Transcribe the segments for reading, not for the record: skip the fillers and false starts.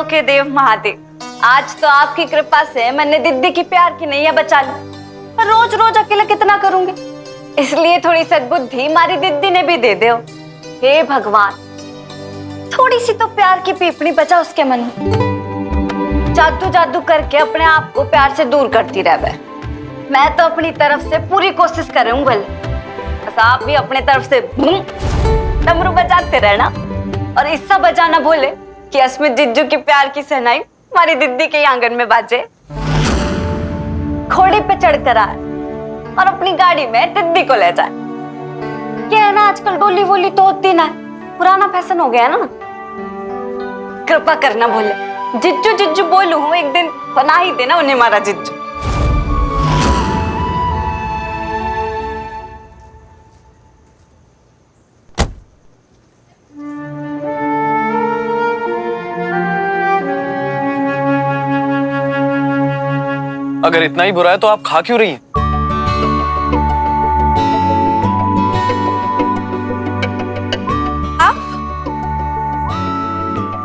देवों के देव महादेव, आज तो आपकी कृपा से मैंने दीदी की प्यार की नैया बचा ली। पर रोज रोज अकेले कितना करूंगी, इसलिए थोड़ी सद्बुद्धि हमारी दीदी ने भी दे दो। हे भगवान, थोड़ी सी तो प्यार की पीपड़ी बचा उसके मन में। जादू जादू करके अपने आप को प्यार से दूर करती रहे। मैं तो अपनी तरफ से पूरी कोशिश करूंगा, बस आप भी अपने तरफ से डमरू बजाते रहना और इससा बजाना भूले कि अस्मित जिज्जू की प्यार की सहनाई हमारी दीदी के आंगन में बाजे। घोड़े पे चढ़कर आए और अपनी गाड़ी में दीदी को ले जाए। क्या है ना, आजकल डोली वोली तो होती ना, पुराना फैशन हो गया ना। कृपा करना भूले, जिज्जू जिज्जू बोलू हूँ, एक दिन बना ही देना उन्हें हमारा जिज्जू। अगर इतना ही बुरा है तो आप खा क्यों रही हैं?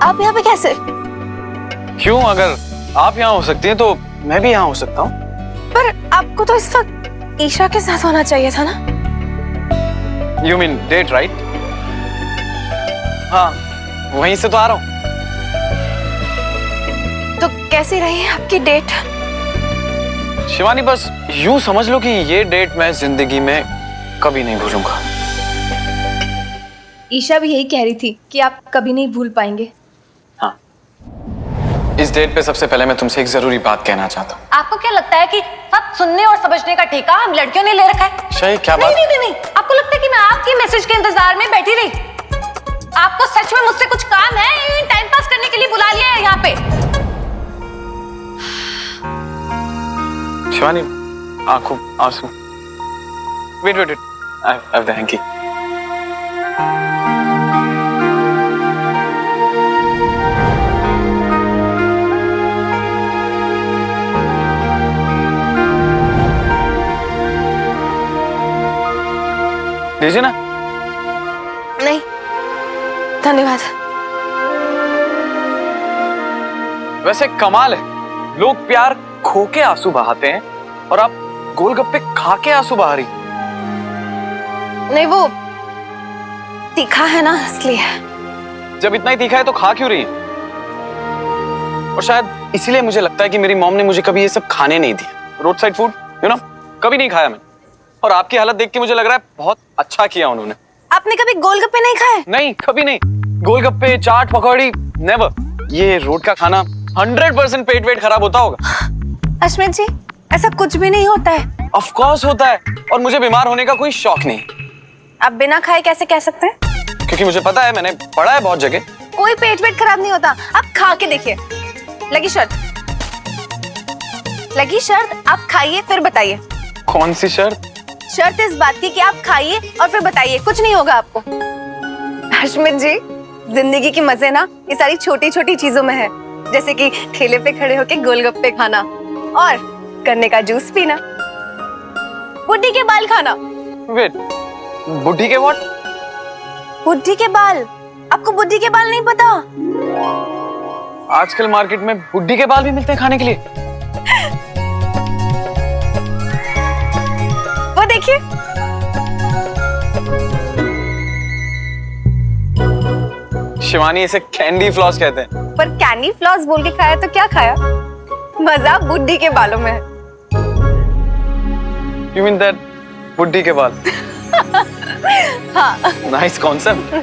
आप यहाँ पे कैसे? क्यों? अगर आप यहाँ हो सकती हैं तो मैं भी यहाँ हो सकता हूँ। पर आपको तो इस वक्त ईशा के साथ होना चाहिए था ना? You mean date, right? हाँ, वहीं से तो आ रहा हूँ। तो कैसी रही है आपकी डेट? शिवानी, बस यूं समझ लो कि ये डेट मैं जिंदगी में कभी नहीं भूलूंगा। ईशा भी यही कह रही थी कि आप कभी नहीं भूल पाएंगे। हाँ, इस डेट पे सबसे पहले मैं तुमसे एक जरूरी बात कहना चाहता हूँ। आपको क्या लगता है कि सब सुनने और समझने का ठेका हम लड़कियों ने ले रखा है? शायद क्या बात? नहीं, आपको लगता है कि मैं आपकी मैसेज के इंतजार में बैठी रही? आपको सच में मुझसे कुछ काम है, टाइम पास करने के लिए बुला लिया है यहाँ पे? शिवानी, आंखों आंसू। Wait, I have the hanky. लीजिए ना। नहीं, धन्यवाद। वैसे कमाल है, लोग प्यार खो के आंसू बहाते हैं और आप गोलगप्पे खा के आंसू बहा रही। नहीं, वो तीखा है ना, इसलिए। जब इतना ही तीखा है तो खा क्यों रही है? और शायद इसीलिए मुझे लगता है कि मेरी मॉम ने मुझे कभी ये सब खाने नहीं दिया। रोड साइड फूड, कभी नहीं खाया मैंने। और आपकी हालत देख के मुझे लग रहा है बहुत अच्छा किया उन्होंने। आपने कभी गोलगप्पे नहीं खाए? नहीं, कभी नहीं। गोलगप्पे, चाट, पकौड़ी, नेवर। ये रोड का खाना 100% पेट वेट खराब होता होगा। अश्मित जी, ऐसा कुछ भी नहीं होता है। ऑफ कोर्स होता है, और मुझे बीमार होने का कोई शौक नहीं। आप बिना खाए कैसे कह सकते हैं? क्योंकि मुझे पता है, मैंने पढ़ा है बहुत जगह। कोई पेट वेट खराब नहीं होता, आप खा के देखिए। लगी शर्त? लगी शर्त, आप खाइए फिर बताइए। कौन सी शर्त? शर्त इस बात की कि आप खाइए और फिर बताइए, कुछ नहीं होगा आपको। अश्मित जी, जिंदगी की मजे ना ये सारी छोटी छोटी चीजों में है, जैसे कि ठेले पे खड़े होके गोलगप्पे खाना और गन्ने का जूस पीना, बुड्ढी के बाल खाना। वेट, बुड्ढी के व्हाट? बुड्ढी के बाल? आपको बुड्ढी के बाल नहीं पता? आजकल मार्केट में बुड्ढी के बाल भी मिलते हैं खाने के लिए। वो देखिए। शिवानी, इसे कैंडी फ्लॉस कहते हैं। पर कैंडी फ्लॉस बोल के खाया तो क्या खाया? मजा बुड्ढी के बालों में है। You mean that बुड्ढी के बाल? हाँ। Nice concept.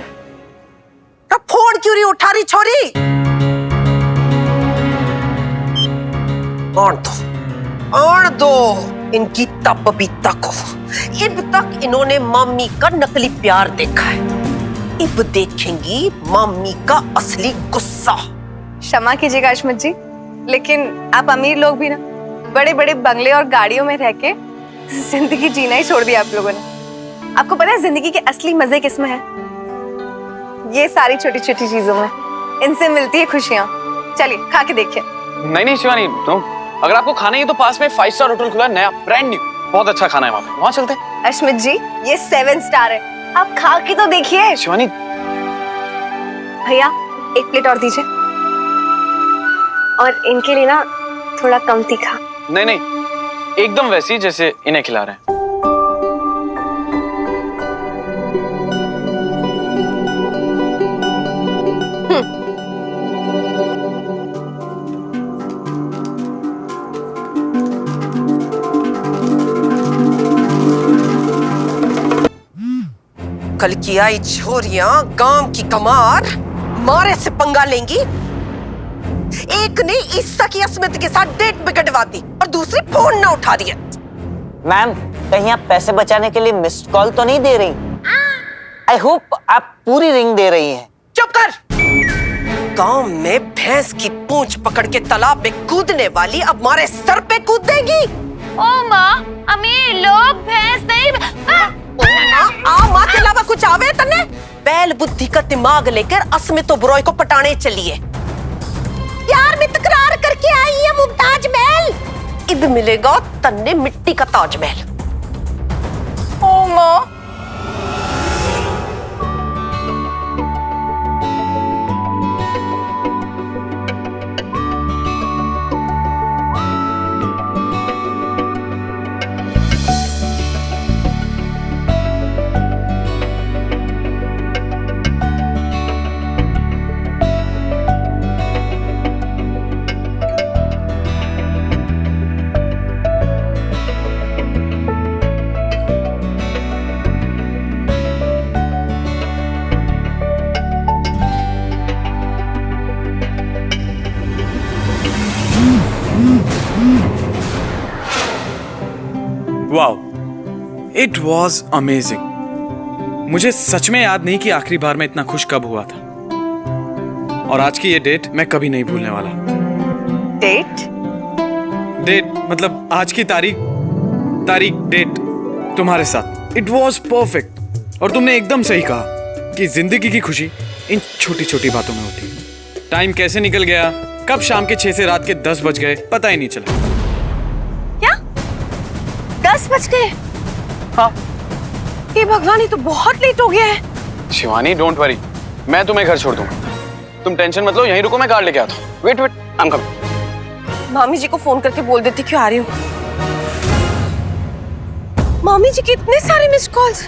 तो फोन क्यों नहीं उठा रही छोरी? और दो इनकी तपबीता को। अब तक इन्होंने मम्मी का नकली प्यार देखा है, अब देखेंगी मम्मी का असली गुस्सा। क्षमा कीजिएगा अश्मित जी, लेकिन आप अमीर लोग भी ना बड़े बड़े बंगले और गाड़ियों में रह के जिंदगी जीना ही छोड़ दिया आप लोगों ने। आपको पता है जिंदगी के असली मजे किसमें है? ये सारी छोटी छोटी चीजों में, इनसे मिलती है खुशियाँ। चलिए खा के देखिए। नहीं शिवानी, तो अगर आपको खाना है तो पास में 5 स्टार होटल खुला है, नया ब्रांड न्यू, बहुत अच्छा खाना है वहाँ चलते हैं। अश्मित जी, ये 7 स्टार है, आप खा के तो देखिए। शिवानी, भैया 1 प्लेट और दीजिए। और इनके लिए ना थोड़ा कम तीखा। नहीं नहीं, एकदम वैसी जैसे इन्हें खिला रहे हैं। कल की आई छोरियां गांव की कमार मारे से पंगा लेंगी। एक ने ईसा की अस्मित के साथ डेट बिगड़वा दी और दूसरी फोन ना उठा रही है। मैम, कहीं आप पैसे बचाने के लिए मिस्ड कॉल तो नहीं दे रही? आई होप आप पूरी रिंग दे रही हैं। चुप कर। गांव में भैंस की पूंछ पकड़ के तालाब में कूदने वाली अब हमारे सर पे कूद देगी। ओ माँ, अमीर लोग भैंस नहीं। माँ के अलावा कुछ आवे तन्ने? बैल बुद्धि का दिमाग लेकर अस्मित बुरोय को पटाने चलिए। यार मैं तकरार करके आई है मुमताज महल, इब मिलेगा तन्ने मिट्टी का ताजमहल। ओ माँ, वाओ, इट वॉज अमेजिंग। मुझे सच में याद नहीं कि आखिरी बार मैं इतना खुश कब हुआ था। और आज की ये डेट मैं कभी नहीं भूलने वाला। डेट मतलब आज की तारीख डेट तुम्हारे साथ। It was perfect. और तुमने एकदम सही कहा कि जिंदगी की खुशी इन छोटी छोटी बातों में होती है। टाइम कैसे निकल गया, कब शाम के 6 से रात के 10 बज गए, पता ही नहीं चला। 10 बज गए? हाँ। ये भगवान, ये तो बहुत लेट हो गया है। शिवानी डोंट वरी, मैं तुम्हें घर छोड़ दूंगा। तुम टेंशन मत लो, यहीं रुको, मैं कार लेके आता हूँ। Wait I am coming. मामी जी को फोन करके बोल देती क्यों आ रही हूँ। मामी जी के इतने सारे मिस कॉल्स।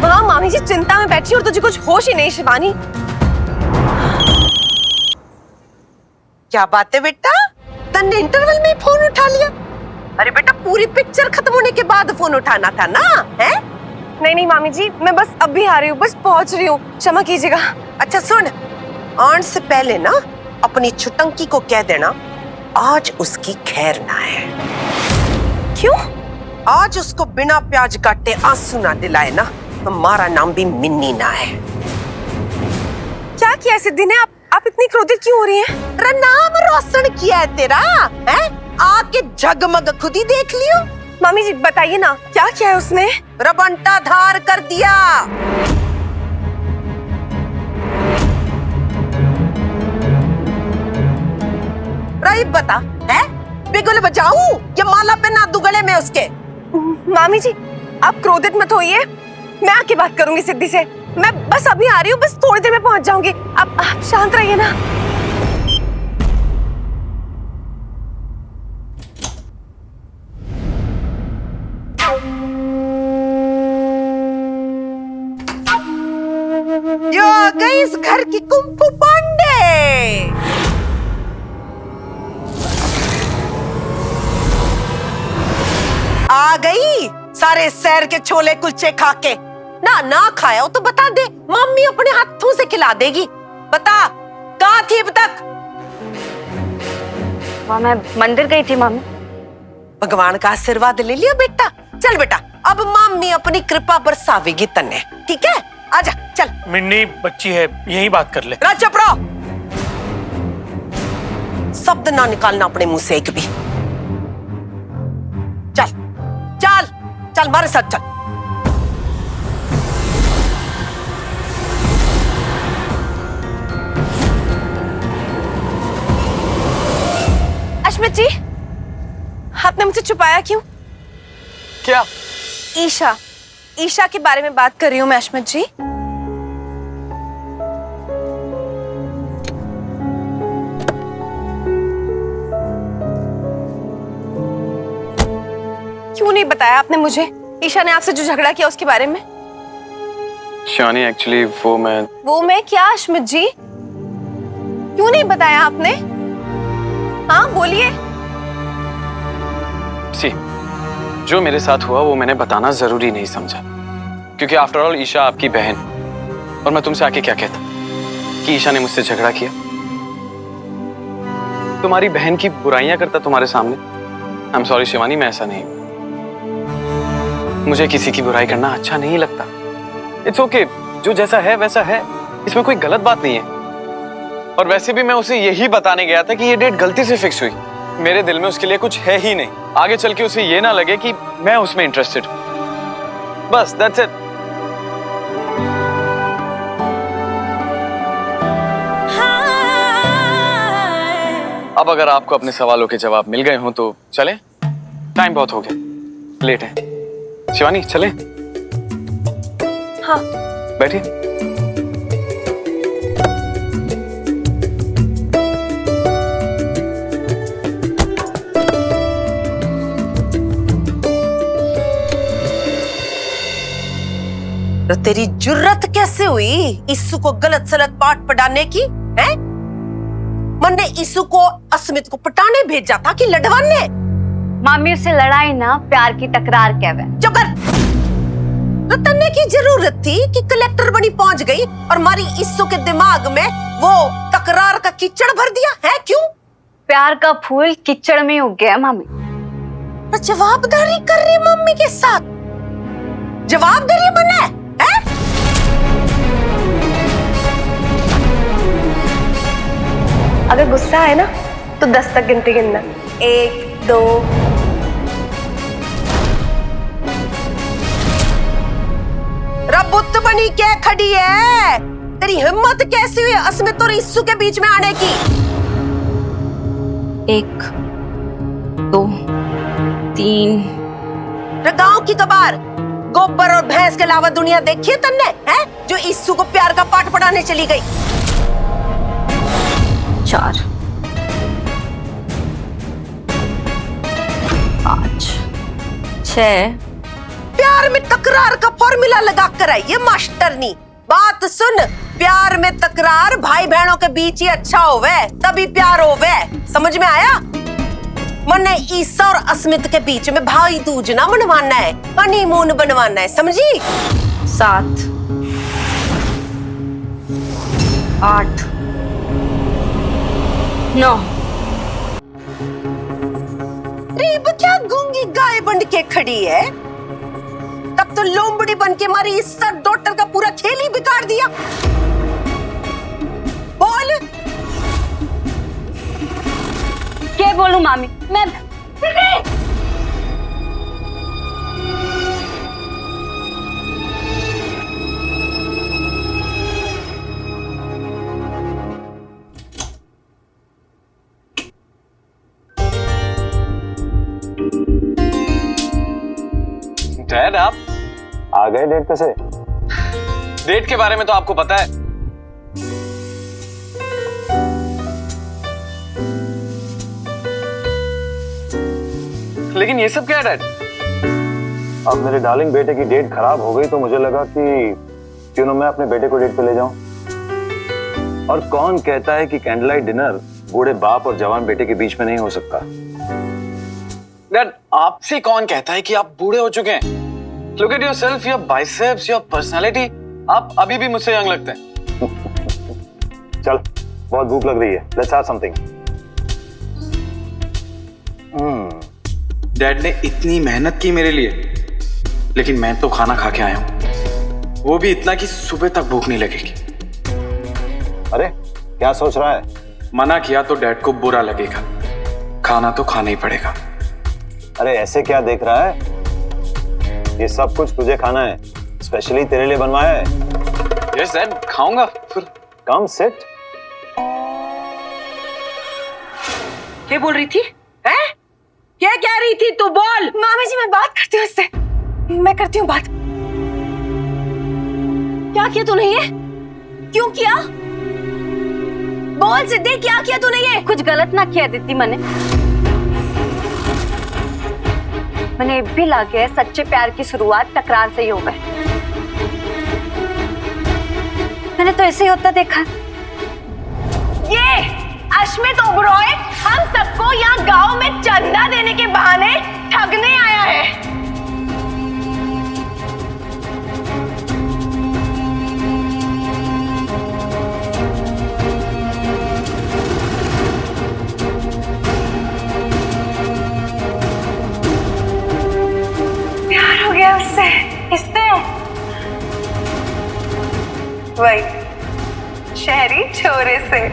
हाँ, मामी जी चिंता में बैठी और तुझे कुछ होश ही नहीं शिवानी। क्या बात है बेटा, तन्ने इंटरवल में फोन उठा लिया? अरे बेटा, पूरी पिक्चर खत्म होने के बाद फोन उठाना था ना, है? नहीं मामी जी, मैं बस अभी आ रही हूँ, बस पहुँच रही हूँ, क्षमा कीजिएगा। अच्छा सुन, आने से पहले ना अपनी छुटंकी को कह देना आज उसकी खैर ना है। क्यों? आज उसको बिना प्याज काटे आंसू ना दिलाए ना, हमारा नाम भी मिन्नी ना है। क्या किया सिद्धि ने? आप इतनी क्रोधित क्यों हो रही हैं? तेरा नाम रोशन किया है तेरा, है? आके जगमग खुद ही देख लियो। मामी जी बताइए ना, क्या किया है उसने? रबंटा धार कर दिया। रही बता, है? बिगुल बजाऊं या माला पहना दूं गले में उसके? मामी जी आप क्रोधित मत होइए, मैं आके बात करूंगी सिद्धि से। मैं बस अभी आ रही हूँ, बस थोड़ी देर में पहुंच जाऊंगी। आप शांत रहिए ना। यो आ गई इस घर की कुंफू पांडे। आ गई सारे शहर के छोले कुलचे खा के। ना खाया हो तो बता दे, मम्मी अपने हाथों से खिला देगी। बता कहाँ थी अब तक? मैं मंदिर गई थी मम्मी। भगवान का आशीर्वाद ले लिया बेटा। चल बेटा, अब मम्मी अपनी कृपा बरसावेगी तन्ने, ठीक है? आजा चल। मिन्नी बच्ची है, यही बात कर ले। चुप रहो, शब्द ना निकालना अपने मुंह से एक भी। चल चल चल, हमारे साथ चल। अश्मित जी, आपने मुझसे छुपाया क्यों? क्या? ईशा के बारे में बात कर रही हूँ मैं अश्मित जी। क्यों नहीं बताया आपने मुझे ईशा ने आपसे जो झगड़ा किया उसके बारे में? शिवानी एक्चुअली वो मैं क्या अश्मित जी? क्यों नहीं बताया आपने? हाँ बोलिए। सी जो मेरे साथ हुआ वो मैंने बताना जरूरी नहीं समझा, क्योंकि आफ्टर ऑल ईशा आपकी बहन, और मैं तुमसे आके क्या कहता कि ईशा ने मुझसे झगड़ा किया। तुम्हारी बहन की बुराइयां करता तुम्हारे सामने। आई एम सॉरी शिवानी, मैं ऐसा नहीं, मुझे किसी की बुराई करना अच्छा नहीं लगता। इट्स ओके, जो जैसा है वैसा है, इसमें कोई गलत बात नहीं है। और वैसे भी मैं उसे यही बताने गया था कि ये डेट गलती से फिक्स हुई, मेरे दिल में उसके लिए कुछ है ही नहीं। आगे चल के उसे ये ना लगे कि मैं उसमें इंटरेस्टेड हूं। बस दैट्स इट। अब अगर आपको अपने सवालों के जवाब मिल गए हों तो चलें, टाइम बहुत हो गया, लेट है। शिवानी चलें? हाँ बैठिए। तो तेरी जुर्रत कैसे हुई ईसु को गलत सलत पाठ पढ़ाने की? है मन ने ईसु को अस्मित को पटाने भेजा था कि लड़वाने? मामी उससे लड़ाई ना प्यार की तकरार कहवे। जबर रतने की जरूरत थी कि कलेक्टर बनी पहुंच गई और हमारी ईसु के दिमाग में वो तकरार का कीचड़ भर दिया है। क्यों? प्यार का फूल कीचड़ में उग गया मामी। तो जवाबदारी कर रही मम्मी के साथ, जवाबदारी बने है? अगर गुस्सा है ना तो 10 तक गिनती गिनना। 1 2। रबुत बनी क्या खड़ी है? तेरी हिम्मत कैसी हुई अस्मित और ईसु के बीच में आने की? 1 2 3। गांव की कबार गोबर और भैंस के अलावा दुनिया देखी है तन्ने? है जो ईसु को प्यार का पाठ पढ़ाने चली गई? 4 5 6। प्यार में तकरार का फॉर्मूला लगा कर आई है मास्टरनी। बात सुन, प्यार में तकरार भाई बहनों के बीच ही अच्छा होवे, तभी प्यार होवे। समझ में आया? मने ईसा और अस्मित के बीच में भाई दूज ना मनवाना है, हनीमून बनवाना है, समझी? 7 8 9। रीब क्या गूंगी गाय बन के खड़ी है? तब तो लोमड़ी बन के हमारी ईसा डॉटर का पूरा खेल ही बिगाड़ दिया। बोल। क्या बोलूं मामी? मैं डैड आप आ गए डेट पे से? डेट के बारे में तो आपको पता है। लेकिन ये सब क्या है डैड? अब मेरे डार्लिंग बेटे की डेट खराब हो गई तो मुझे लगा कि क्यों ना मैं अपने बेटे को डेट पे ले जाऊं। और कौन कहता है कि कैंडल लाइट डिनर बूढ़े बाप और जवान बेटे के बीच में नहीं हो सकता? डैड आपसे कौन कहता है कि आप बूढ़े हो चुके हैं? Look at yourself, your biceps, your personality. आप अभी भी मुझसे यंग लगते हैं। चल, बहुत भूख लग रही है। Let's have something. डैड ने इतनी मेहनत की मेरे लिए, लेकिन मैं तो खाना खा के आया हूं, वो भी इतना कि सुबह तक भूख नहीं लगेगी। अरे क्या सोच रहा है? मना किया तो डैड को बुरा लगेगा, खाना तो खाना ही पड़ेगा। अरे ऐसे क्या देख रहा है? ये सब कुछ तुझे खाना है, स्पेशली तेरे लिए बनवाया है। यस डैड, खाऊंगा। फिर कम सिट। क्या बोल रही थी? हैं? क्या कह रही थी तू? बोल। मामी जी मैं बात करती हूँ उससे, मैं करती हूँ बात। क्या किया तूने ये? क्यों किया? बोल सिद्धि, क्या किया तूने ये? कुछ गलत ना किया दीदी मैंने। मैंने भी लगे सच्चे प्यार की शुरुआत टकरार से ही हो गए। मैंने तो ऐसे ही होता देखा। ये अश्मित ओबरॉय हम सबको यहाँ गांव में चंदा देने के बहाने ठगने आया है। प्यार हो गया उससे, किससे? वही शहरी छोरे से।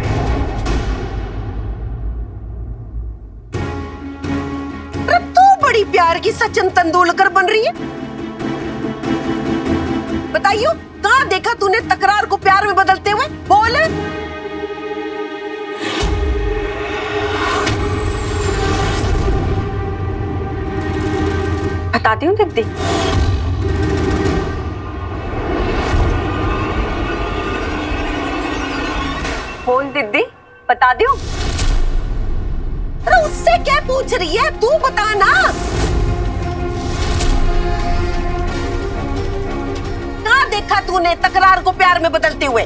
तू बड़ी प्यार की सचिन तेंदुलकर बन रही है। बताइयो कहाँ देखा तूने तकरार को प्यार में बदलते हुए? बोल। बताती हूँ दीदी। बोल दीदी, बता दूं? अरे उससे क्या पूछ रही है, तू बता ना। कहाँ देखा तूने तकरार को प्यार में बदलते हुए?